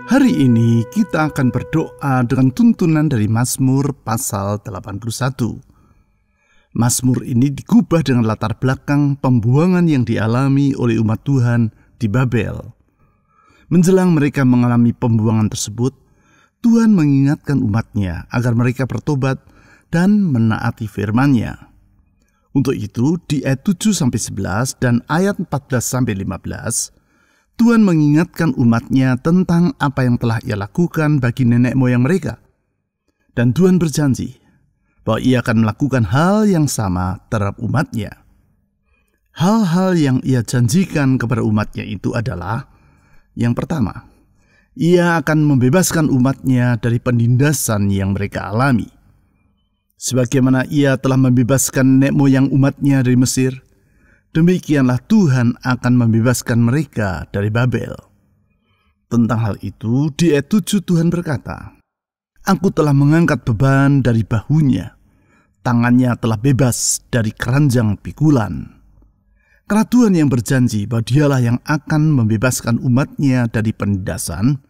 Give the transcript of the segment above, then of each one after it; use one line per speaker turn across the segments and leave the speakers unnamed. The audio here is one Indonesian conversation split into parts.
Hari ini kita akan berdoa dengan tuntunan dari Mazmur pasal 81. Mazmur ini digubah dengan latar belakang pembuangan yang dialami oleh umat Tuhan di Babel. Menjelang mereka mengalami pembuangan tersebut, Tuhan mengingatkan umatnya agar mereka bertobat dan menaati firman-Nya. Untuk itu, di ayat 7-11 dan ayat 14-15, Tuhan mengingatkan umatnya tentang apa yang telah Ia lakukan bagi nenek moyang mereka. Dan Tuhan berjanji bahwa Ia akan melakukan hal yang sama terhadap umatnya. Hal-hal yang Ia janjikan kepada umatnya itu adalah, yang pertama, Ia akan membebaskan umatnya dari penindasan yang mereka alami. Sebagaimana Ia telah membebaskan nenek moyang umatnya dari Mesir, demikianlah Tuhan akan membebaskan mereka dari Babel. Tentang hal itu, di ayat 7 Tuhan berkata, "Aku telah mengangkat beban dari bahunya, tangannya telah bebas dari keranjang pikulan." Karena Tuhan yang berjanji bahwa Dialah yang akan membebaskan umatnya dari penindasan,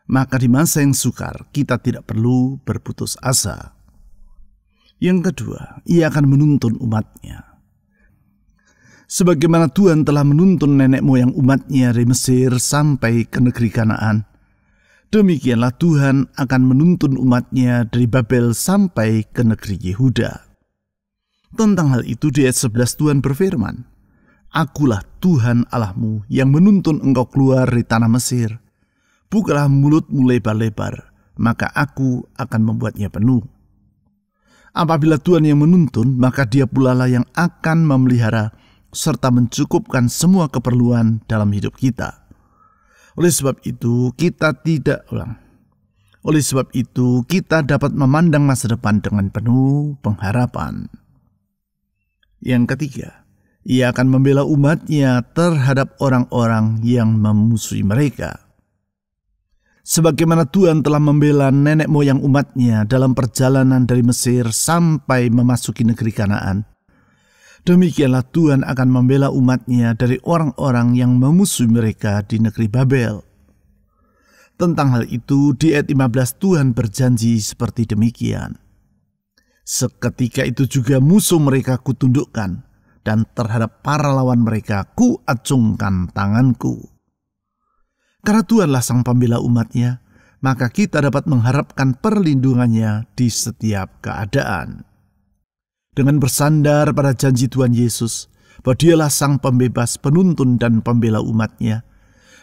maka di masa yang sukar kita tidak perlu berputus asa. Yang kedua, Ia akan menuntun umatnya. Sebagaimana Tuhan telah menuntun nenek moyang umatnya dari Mesir sampai ke negeri Kanaan, demikianlah Tuhan akan menuntun umatnya dari Babel sampai ke negeri Yehuda. Tentang hal itu di ayat 11 Tuhan berfirman, "Akulah Tuhan Allahmu yang menuntun engkau keluar dari tanah Mesir. Bukalah mulutmu lebar-lebar, maka aku akan membuatnya penuh." Apabila Tuhan yang menuntun, maka Dia pula lah yang akan memelihara serta mencukupkan semua keperluan dalam hidup kita. Oleh sebab itu, kita dapat memandang masa depan dengan penuh pengharapan. Yang ketiga, Ia akan membela umatnya terhadap orang-orang yang memusuhi mereka. Sebagaimana Tuhan telah membela nenek moyang umatnya dalam perjalanan dari Mesir sampai memasuki negeri Kanaan, demikianlah Tuhan akan membela umatnya dari orang-orang yang memusuhi mereka di negeri Babel. Tentang hal itu, di ayat 15 Tuhan berjanji seperti demikian. "Seketika itu juga musuh mereka kutundukkan, dan terhadap para lawan mereka kuacungkan tanganku." Karena Tuhanlah sang pembela umatnya, maka kita dapat mengharapkan perlindungannya di setiap keadaan. Dengan bersandar pada janji Tuhan Yesus, bahwa Dialah sang pembebas, penuntun dan pembela umatnya,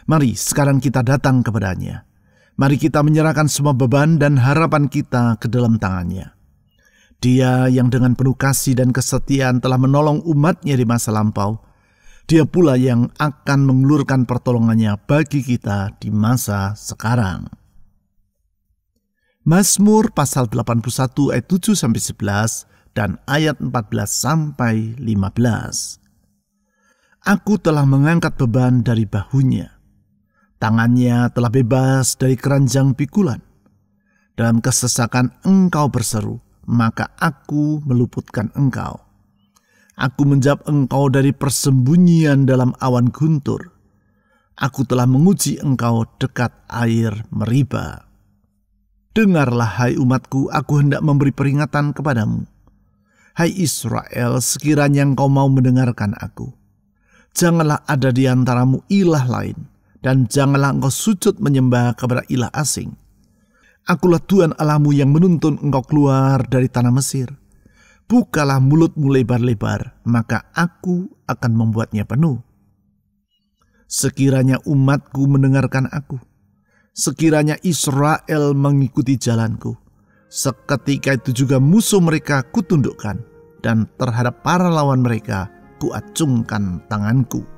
mari sekarang kita datang kepadanya. Mari kita menyerahkan semua beban dan harapan kita ke dalam tangan-Nya. Dia yang dengan penuh kasih dan kesetiaan telah menolong umatnya di masa lampau, Dia pula yang akan mengulurkan pertolongannya bagi kita di masa sekarang. Mazmur pasal 81 ayat 7-11 dan ayat 14-15. "Aku telah mengangkat beban dari bahunya, tangannya telah bebas dari keranjang pikulan. Dalam kesesakan engkau berseru, maka aku meluputkan engkau. Aku menjawab engkau dari persembunyian dalam awan guntur. Aku telah menguji engkau dekat air Meriba. Dengarlah hai umatku, aku hendak memberi peringatan kepadamu. Hai Israel, sekiranya engkau mau mendengarkan aku. Janganlah ada di antaramu ilah lain, dan janganlah engkau sujud menyembah kepada ilah asing. Akulah Tuhan Allahmu yang menuntun engkau keluar dari tanah Mesir. Bukalah mulutmu lebar-lebar, maka aku akan membuatnya penuh. Sekiranya umatku mendengarkan aku, sekiranya Israel mengikuti jalanku, seketika itu juga musuh mereka kutundukkan, dan terhadap para lawan mereka kuacungkan tanganku."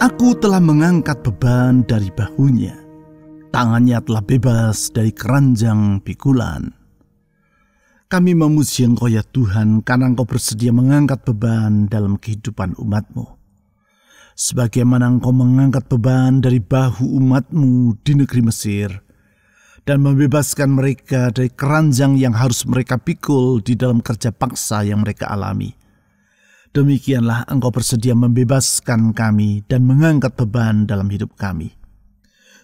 Aku telah mengangkat beban dari bahunya. Tangannya telah bebas dari keranjang pikulan. Kami memuji Engkau ya Tuhan, karena Engkau bersedia mengangkat beban dalam kehidupan umat-Mu. Sebagaimana Engkau mengangkat beban dari bahu umat-Mu di negeri Mesir, dan membebaskan mereka dari keranjang yang harus mereka pikul di dalam kerja paksa yang mereka alami. Demikianlah Engkau bersedia membebaskan kami dan mengangkat beban dalam hidup kami.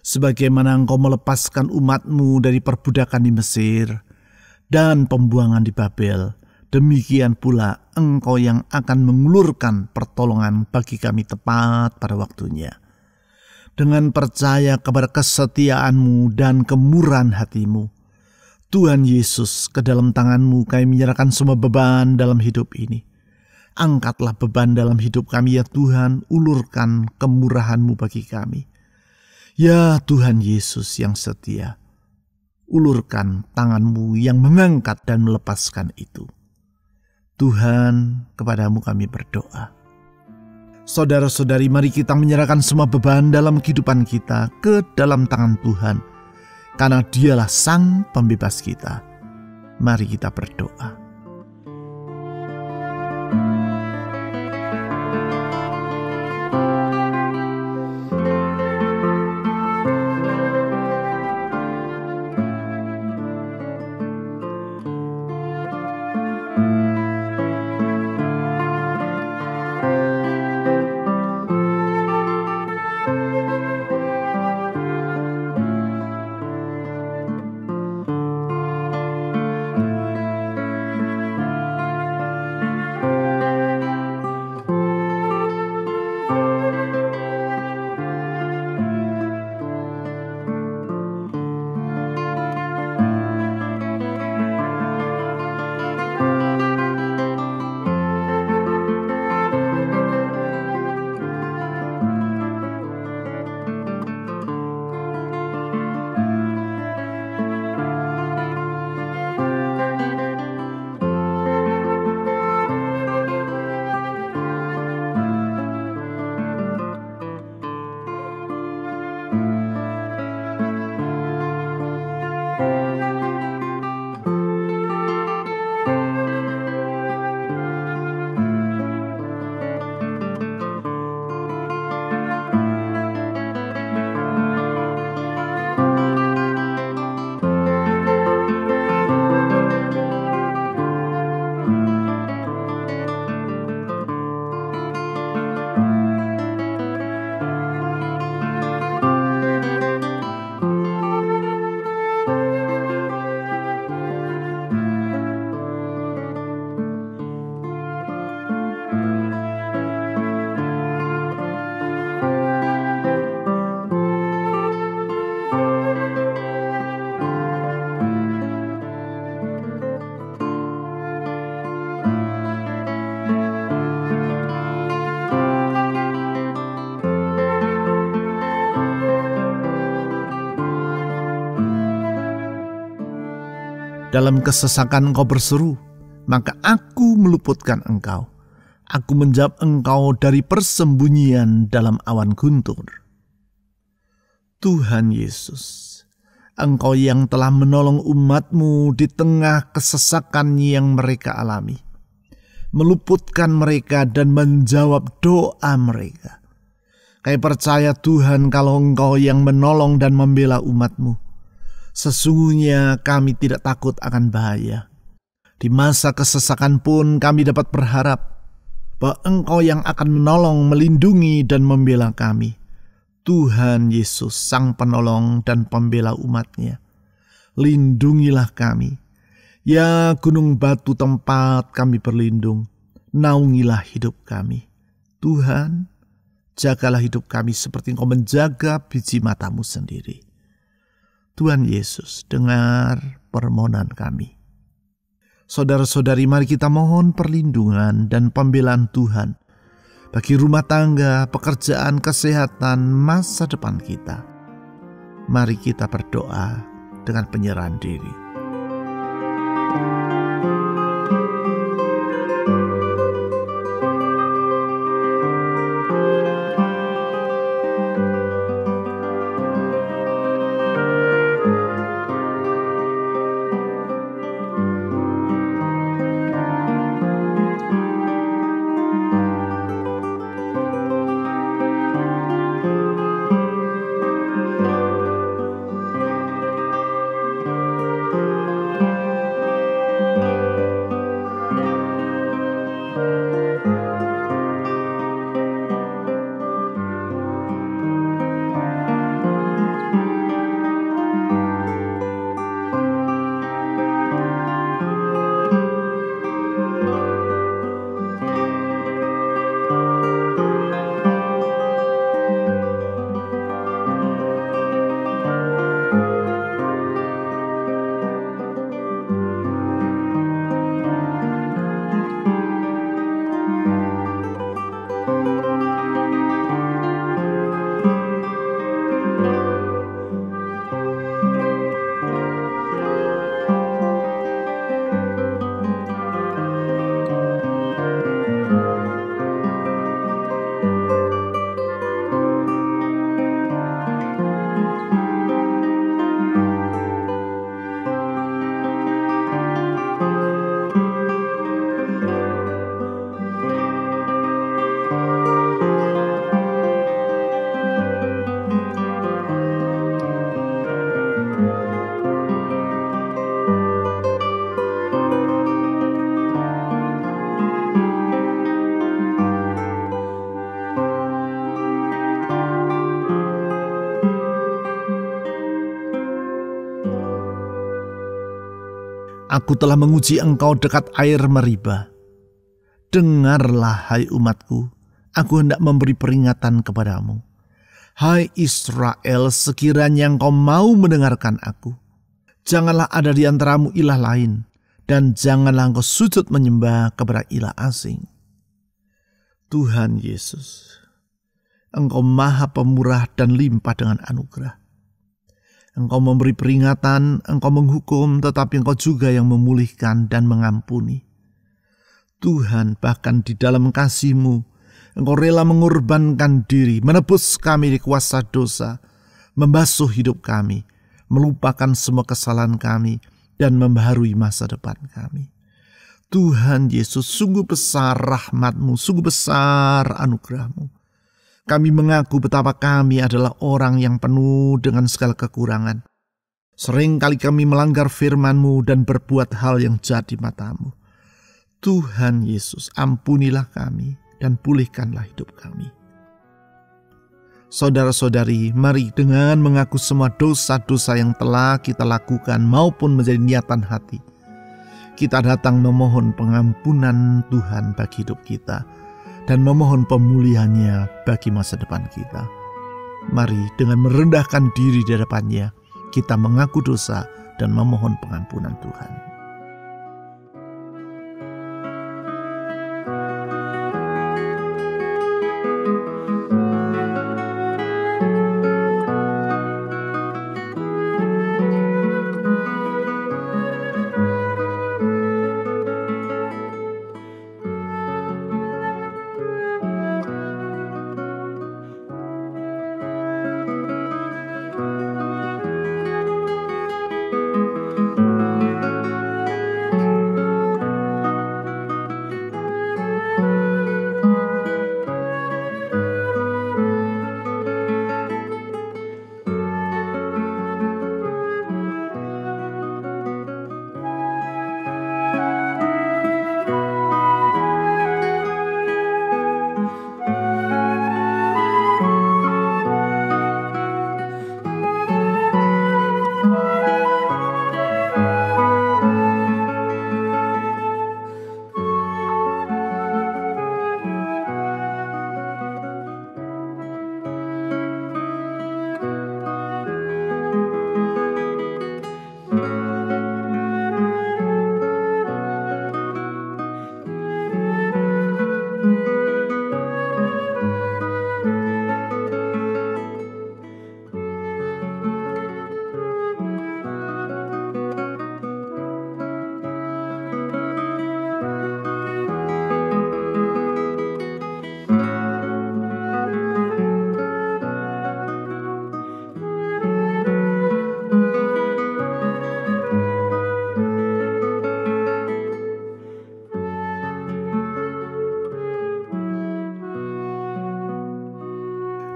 Sebagaimana Engkau melepaskan umat-Mu dari perbudakan di Mesir dan pembuangan di Babel, demikian pula Engkau yang akan mengulurkan pertolongan bagi kami tepat pada waktunya. Dengan percaya kepada kesetiaan-Mu dan kemurahan hati-Mu, Tuhan Yesus, ke dalam tangan-Mu kami menyerahkan semua beban dalam hidup ini. Angkatlah beban dalam hidup kami ya Tuhan, ulurkan kemurahan-Mu bagi kami. Ya Tuhan Yesus yang setia, ulurkan tangan-Mu yang mengangkat dan melepaskan itu. Tuhan, kepadamu kami berdoa. Saudara-saudari, mari kita menyerahkan semua beban dalam kehidupan kita ke dalam tangan Tuhan, karena Dialah Sang Pembebas kita. Mari kita berdoa. Dalam kesesakan Engkau berseru, maka aku meluputkan Engkau. Aku menjawab Engkau dari persembunyian dalam awan guntur. Tuhan Yesus, Engkau yang telah menolong umat-Mu di tengah kesesakan yang mereka alami, meluputkan mereka dan menjawab doa mereka. Kami percaya Tuhan, kalau Engkau yang menolong dan membela umat-Mu, sesungguhnya kami tidak takut akan bahaya. Di masa kesesakan pun kami dapat berharap bahwa Engkau yang akan menolong, melindungi, dan membela kami. Tuhan Yesus, Sang Penolong dan Pembela umat-Nya, lindungilah kami. Ya gunung batu tempat kami berlindung, naungilah hidup kami. Tuhan, jagalah hidup kami seperti Engkau menjaga biji mata-Mu sendiri. Tuhan Yesus, dengar permohonan kami. Saudara-saudari, mari kita mohon perlindungan dan pembelaan Tuhan bagi rumah tangga, pekerjaan, kesehatan, masa depan kita. Mari kita berdoa dengan penyerahan diri. Aku telah menguji engkau dekat air Meriba. Dengarlah, hai umatku, aku hendak memberi peringatan kepadamu. Hai Israel, sekiranya engkau mau mendengarkan aku, janganlah ada di antaramu ilah lain, dan janganlah engkau sujud menyembah kepada ilah asing. Tuhan Yesus, Engkau maha pemurah dan limpah dengan anugerah. Engkau memberi peringatan, Engkau menghukum, tetapi Engkau juga yang memulihkan dan mengampuni. Tuhan, bahkan di dalam kasih-Mu, Engkau rela mengorbankan diri, menebus kami di kuasa dosa, membasuh hidup kami, melupakan semua kesalahan kami, dan membaharui masa depan kami. Tuhan Yesus, sungguh besar rahmat-Mu, sungguh besar anugerah-Mu. Kami mengaku betapa kami adalah orang yang penuh dengan segala kekurangan. Sering kali kami melanggar firman-Mu dan berbuat hal yang jahat di mata-Mu. Tuhan Yesus, ampunilah kami dan pulihkanlah hidup kami. Saudara-saudari, mari dengan mengaku semua dosa-dosa yang telah kita lakukan maupun menjadi niatan hati, kita datang memohon pengampunan Tuhan bagi hidup kita dan memohon pemulihannya bagi masa depan kita. Mari dengan merendahkan diri di hadapannya, kita mengaku dosa dan memohon pengampunan Tuhan.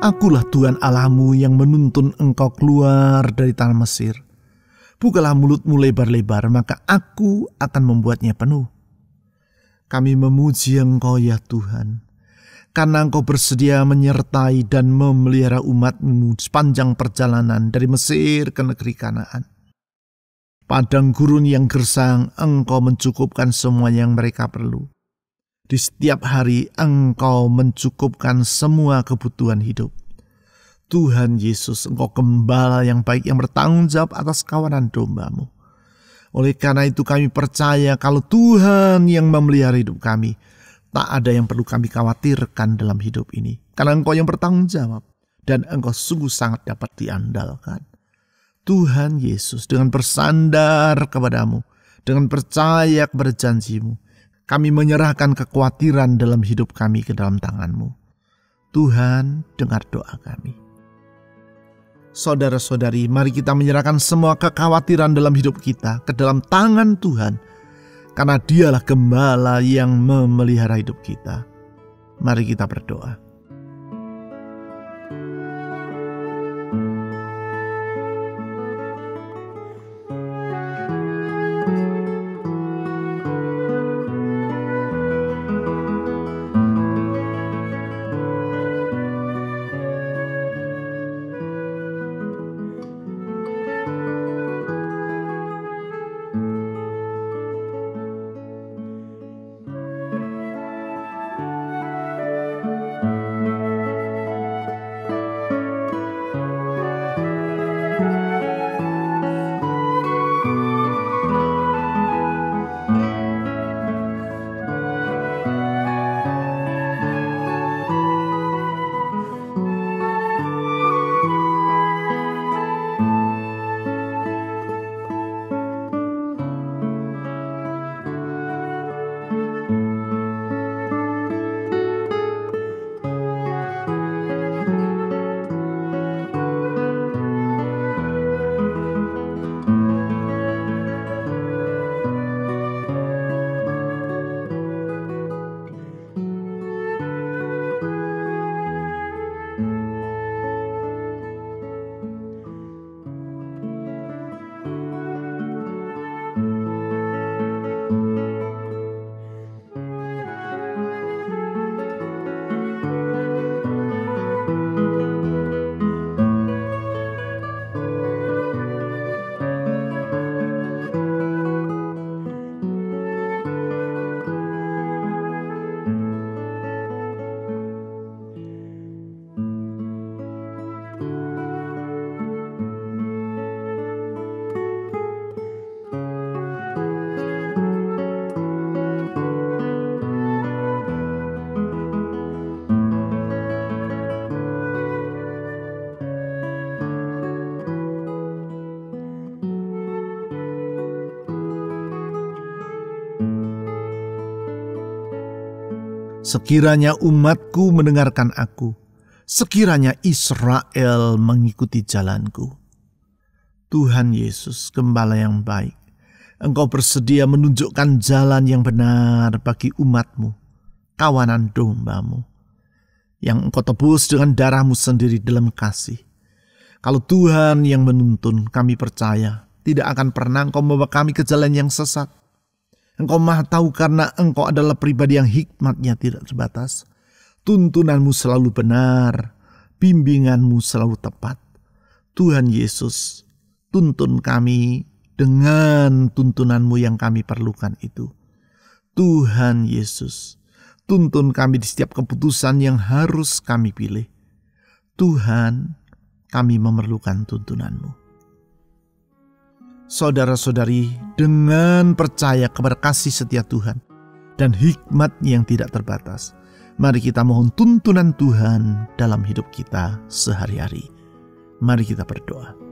Akulah Tuhan Allahmu yang menuntun engkau keluar dari tanah Mesir. Bukalah mulutmu lebar-lebar, maka aku akan membuatnya penuh. Kami memuji Engkau ya Tuhan, karena Engkau bersedia menyertai dan memelihara umat-Mu sepanjang perjalanan dari Mesir ke negeri Kanaan. Padang gurun yang gersang, Engkau mencukupkan semua yang mereka perlu. Di setiap hari Engkau mencukupkan semua kebutuhan hidup. Tuhan Yesus, Engkau gembala yang baik yang bertanggung jawab atas kawanan domba-Mu. Oleh karena itu kami percaya kalau Tuhan yang memelihara hidup kami, tak ada yang perlu kami khawatirkan dalam hidup ini. Karena Engkau yang bertanggung jawab dan Engkau sungguh sangat dapat diandalkan. Tuhan Yesus, dengan bersandar kepadamu, dengan percaya kepada janji-Mu, kami menyerahkan kekhawatiran dalam hidup kami ke dalam tangan-Mu. Tuhan, dengar doa kami. Saudara-saudari, mari kita menyerahkan semua kekhawatiran dalam hidup kita ke dalam tangan Tuhan, karena Dialah gembala yang memelihara hidup kita. Mari kita berdoa. Sekiranya umatku mendengarkan aku, sekiranya Israel mengikuti jalanku. Tuhan Yesus, Gembala yang baik, Engkau bersedia menunjukkan jalan yang benar bagi umatmu, kawanan dombamu, yang Engkau tebus dengan darah-Mu sendiri dalam kasih. Kalau Tuhan yang menuntun, kami percaya tidak akan pernah Engkau membawa kami ke jalan yang sesat. Engkau Maha tahu karena Engkau adalah pribadi yang hikmatnya tidak terbatas. Tuntunanmu selalu benar, bimbinganmu selalu tepat. Tuhan Yesus, tuntun kami dengan tuntunanmu yang kami perlukan itu. Tuhan Yesus, tuntun kami di setiap keputusan yang harus kami pilih. Tuhan, kami memerlukan tuntunanmu. Saudara-saudari, dengan percaya kepada kasih setia Tuhan dan hikmat yang tidak terbatas, mari kita mohon tuntunan Tuhan dalam hidup kita sehari-hari. Mari kita berdoa.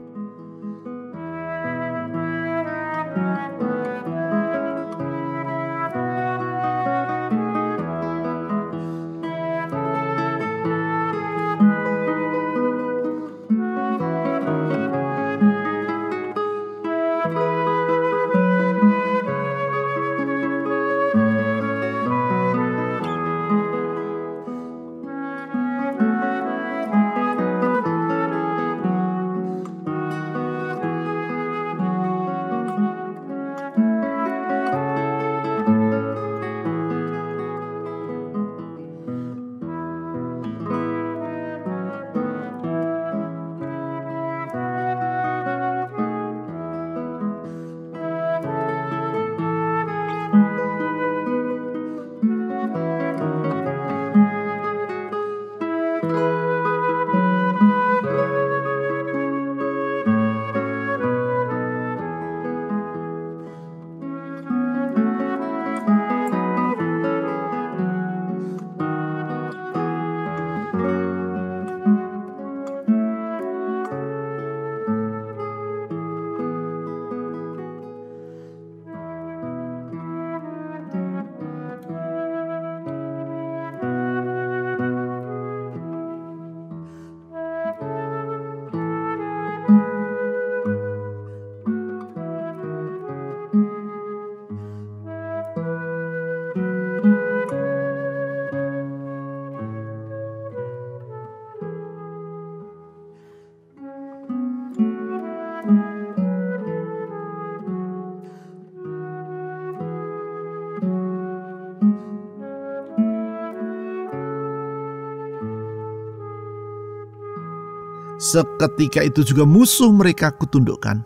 Seketika itu juga musuh mereka kutundukkan,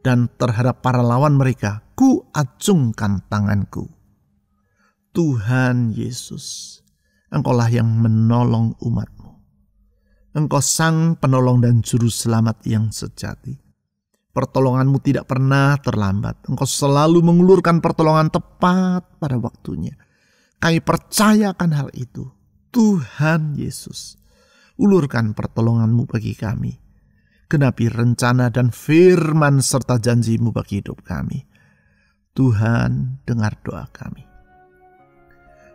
dan terhadap para lawan mereka kuacungkan tanganku. Tuhan Yesus, Engkaulah yang menolong umat-Mu. Engkau sang penolong dan juru selamat yang sejati. Pertolongan-Mu tidak pernah terlambat. Engkau selalu mengulurkan pertolongan tepat pada waktunya. Kami percayakan hal itu. Tuhan Yesus, ulurkan pertolongan-Mu bagi kami. Genapi rencana dan firman serta janji-Mu bagi hidup kami. Tuhan, dengar doa kami.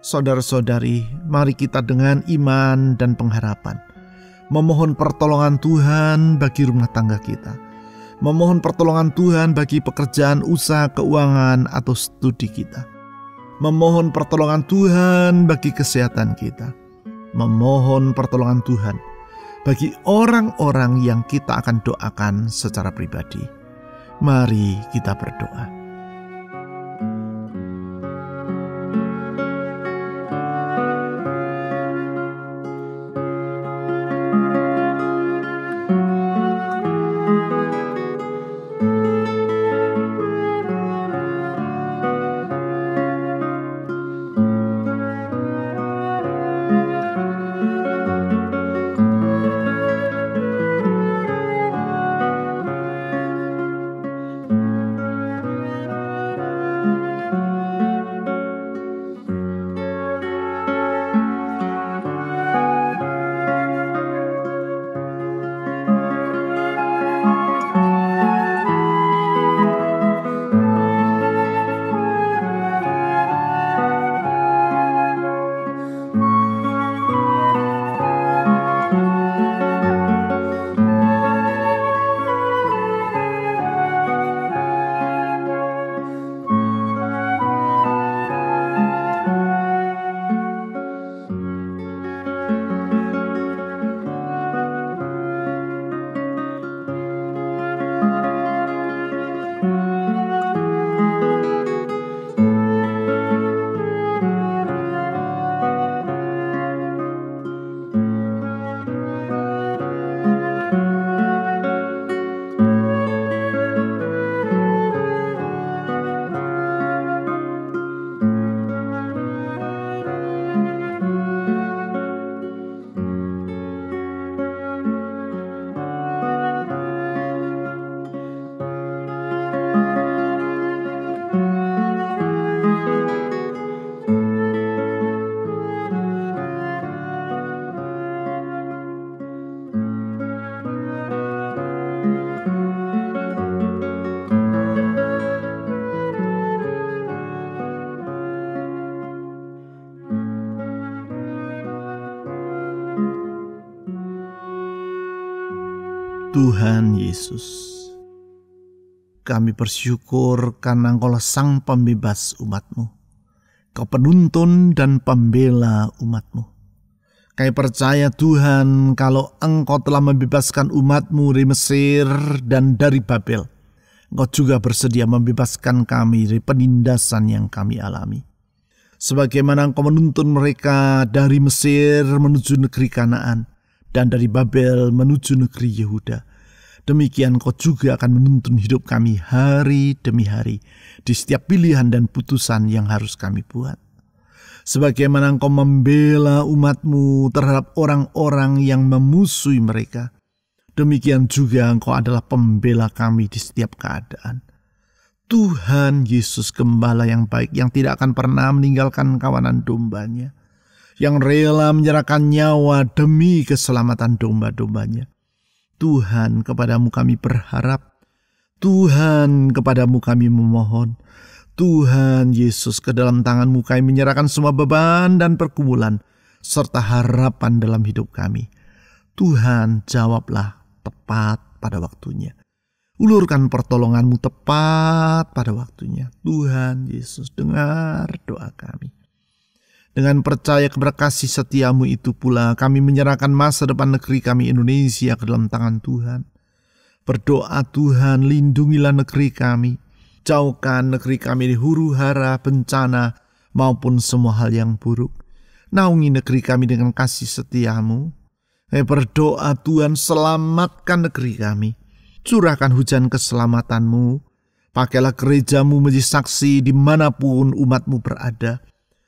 Saudara-saudari, mari kita dengan iman dan pengharapan memohon pertolongan Tuhan bagi rumah tangga kita. Memohon pertolongan Tuhan bagi pekerjaan, usaha, keuangan, atau studi kita. Memohon pertolongan Tuhan bagi kesehatan kita. Memohon pertolongan Tuhan bagi orang-orang yang kita akan doakan secara pribadi. Mari kita berdoa. Tuhan Yesus, kami bersyukur karena Engkaulah Sang Pembebas umat-Mu, Kau penuntun dan pembela umat-Mu. Kami percaya Tuhan, kalau Engkau telah membebaskan umat-Mu dari Mesir dan dari Babel, Engkau juga bersedia membebaskan kami dari penindasan yang kami alami. Sebagaimana Engkau menuntun mereka dari Mesir menuju negeri Kanaan dan dari Babel menuju negeri Yehuda, demikian Engkau juga akan menuntun hidup kami hari demi hari di setiap pilihan dan putusan yang harus kami buat. Sebagaimana Engkau membela umat-Mu terhadap orang-orang yang memusuhi mereka, demikian juga Engkau adalah pembela kami di setiap keadaan. Tuhan Yesus, Gembala yang baik, yang tidak akan pernah meninggalkan kawanan dombanya, yang rela menyerahkan nyawa demi keselamatan domba-dombanya. Tuhan, kepadamu kami berharap. Tuhan, kepadamu kami memohon. Tuhan Yesus, ke dalam tangan-Mu kami menyerahkan semua beban dan pergumulan, serta harapan dalam hidup kami. Tuhan, jawablah tepat pada waktunya. Ulurkan pertolongan-Mu tepat pada waktunya. Tuhan Yesus, dengar doa kami. Dengan percaya kepada kasih setia-Mu itu pula, kami menyerahkan masa depan negeri kami Indonesia ke dalam tangan Tuhan. Berdoa, Tuhan, lindungilah negeri kami. Jauhkan negeri kami dari huru-hara, bencana, maupun semua hal yang buruk. Naungi negeri kami dengan kasih setia-Mu. Berdoa, Tuhan, selamatkan negeri kami. Curahkan hujan keselamatan-Mu. Pakailah gereja-Mu menjadi saksi dimanapun umat-Mu berada,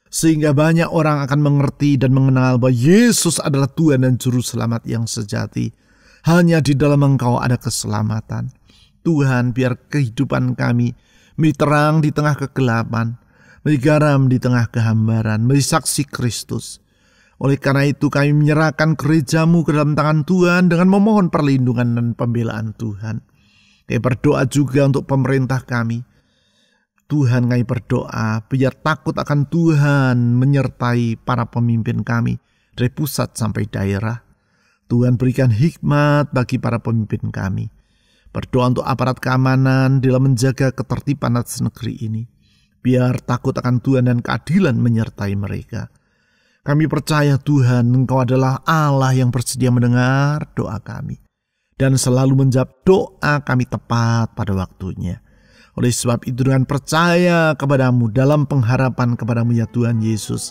sehingga banyak orang akan mengerti dan mengenal bahwa Yesus adalah Tuhan dan Juru Selamat yang sejati. Hanya di dalam Engkau ada keselamatan. Tuhan, biar kehidupan kami menjadi terang di tengah kegelapan, menjadi garam di tengah kehambaran, menjadi saksi Kristus. Oleh karena itu kami menyerahkan gereja-Mu ke dalam tangan Tuhan dengan memohon perlindungan dan pembelaan Tuhan. Kami berdoa juga untuk pemerintah kami. Tuhan, kami berdoa biar takut akan Tuhan menyertai para pemimpin kami dari pusat sampai daerah. Tuhan, berikan hikmat bagi para pemimpin kami. Berdoa untuk aparat keamanan dalam menjaga ketertiban atas negeri ini. Biar takut akan Tuhan dan keadilan menyertai mereka. Kami percaya Tuhan, Engkau adalah Allah yang bersedia mendengar doa kami dan selalu menjawab doa kami tepat pada waktunya. Oleh sebab itu, dengan percaya kepadamu dalam pengharapan kepadamu ya Tuhan Yesus,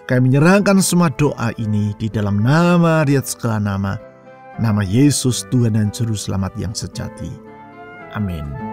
kami menyerahkan semua doa ini di dalam nama di atas segala nama, nama Yesus Tuhan dan Juru Selamat yang sejati. Amin.